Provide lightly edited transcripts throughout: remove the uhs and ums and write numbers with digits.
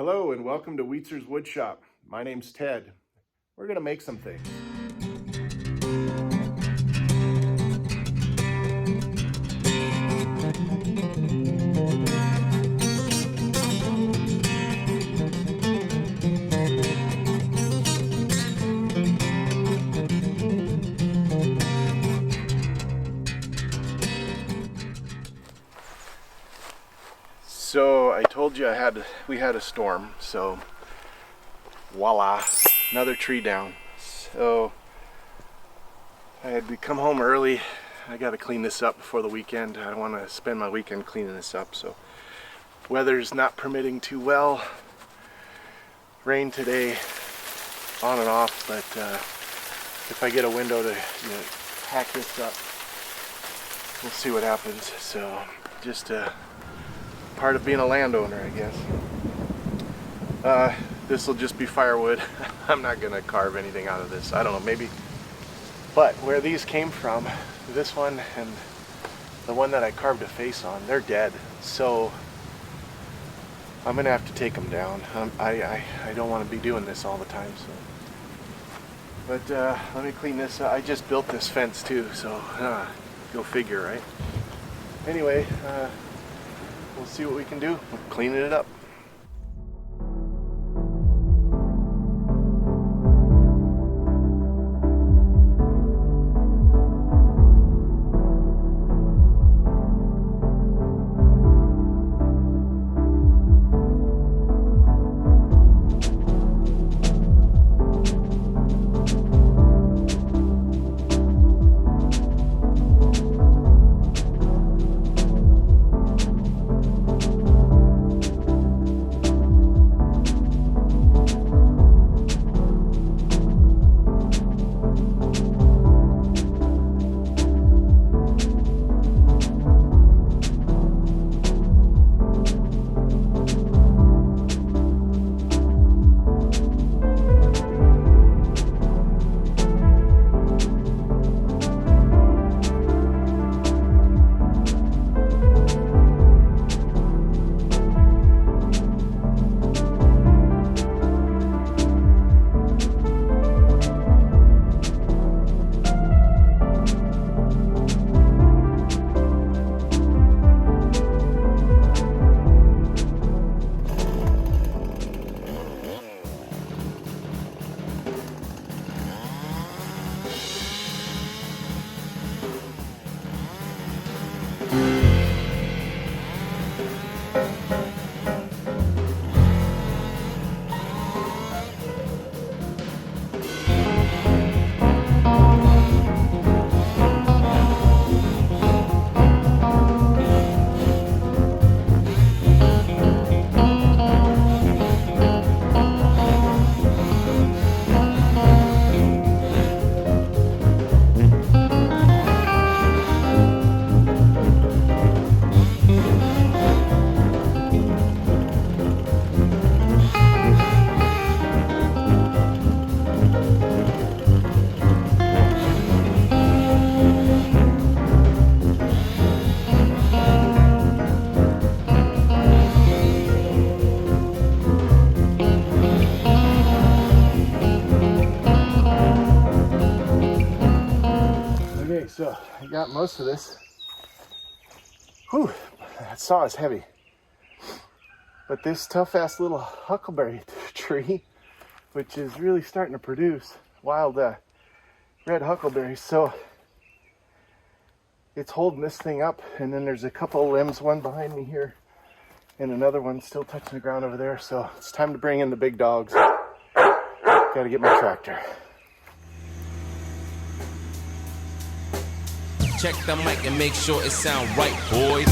Hello and welcome to Wietzer's Woodshop. My name's Ted. We're going to make some things. So I told you we had a storm, so voila, another tree down. So I had to come home early. I got to clean this up before the weekend. I want to spend my weekend cleaning this up. So weather's not permitting too well. Rain today, on and off, but if I get a window to hack this up, we'll see what happens. So just part of being a landowner, I guess. This will just be firewood. I'm not gonna carve anything out of this. I don't know, maybe. But where these came from, this one and the one that I carved a face on, they're dead. So I'm gonna have to take them down. I don't want to be doing this all the time. So, but let me clean this up. I just built this fence too, so go figure, right? Anyway. We'll see what we can do. We're cleaning it up. So I got most of this. Whew, that saw is heavy. But this tough ass little huckleberry tree, which is really starting to produce wild red huckleberries. So it's holding this thing up. And then there's a couple limbs, one behind me here and another one still touching the ground over there. So it's time to bring in the big dogs. Gotta get my tractor. Check the mic and make sure it sound right, boys.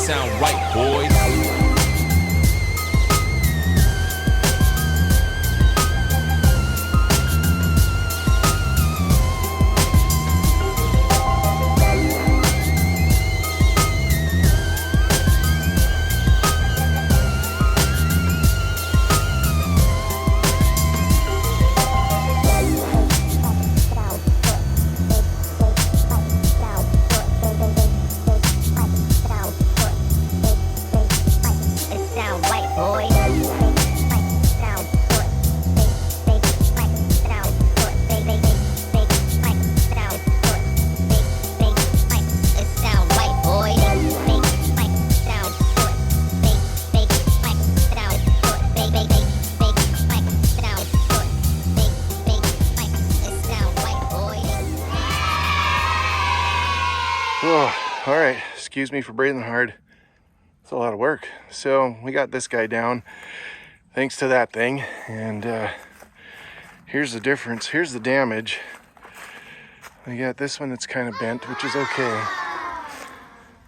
sound right, boys. Oh, all right, excuse me for breathing hard. It's a lot of work. So we got this guy down thanks to that thing, and here's the difference. Here's the damage. We got this one that's kind of bent, which is okay.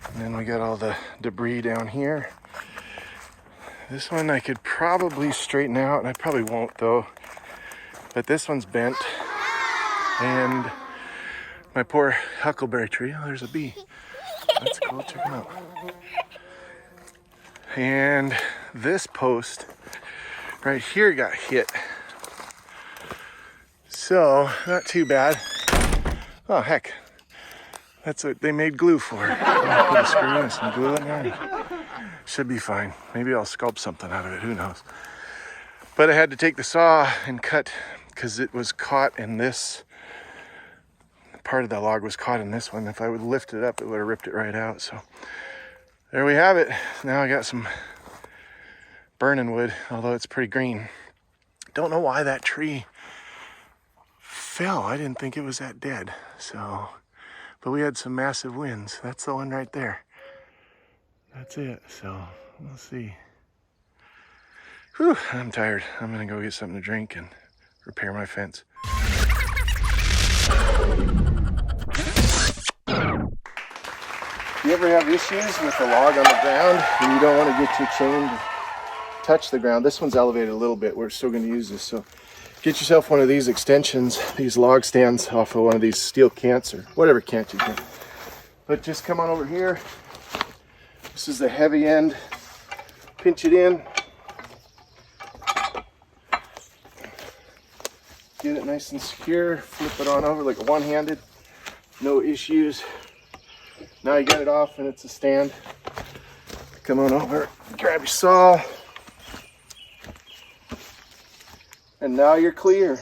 And then we got all the debris down here. This one I could probably straighten out, and I probably won't though. But this one's bent, and my poor huckleberry tree. Oh, there's a bee. That's cool. Check him out. And this post right here got hit. So, not too bad. Oh, heck. That's what they made glue for. I'll put a screw and some glue in there. Should be fine. Maybe I'll sculpt something out of it. Who knows? But I had to take the saw and cut because it was caught in this. Part of the log was caught in this one. If I would lift it up, it would have ripped it right out. So there we have it. Now I got some burning wood, although it's pretty green. Don't know why that tree fell. I didn't think it was that dead. So, but we had some massive winds. That's the one right there. That's it. So we'll see. Whew, I'm tired. I'm gonna go get something to drink and repair my fence. You ever have issues with a log on the ground and you don't want to get your chain to touch the ground? This one's elevated a little bit. We're still going to use this. So get yourself one of these extensions, these log stands off of one of these steel cants or whatever cant you get. But just come on over here. This is the heavy end. Pinch it in. Get it nice and secure. Flip it on over like a one-handed. No issues. Now you got it off and it's a stand. Come on over, grab your saw. And now you're clear.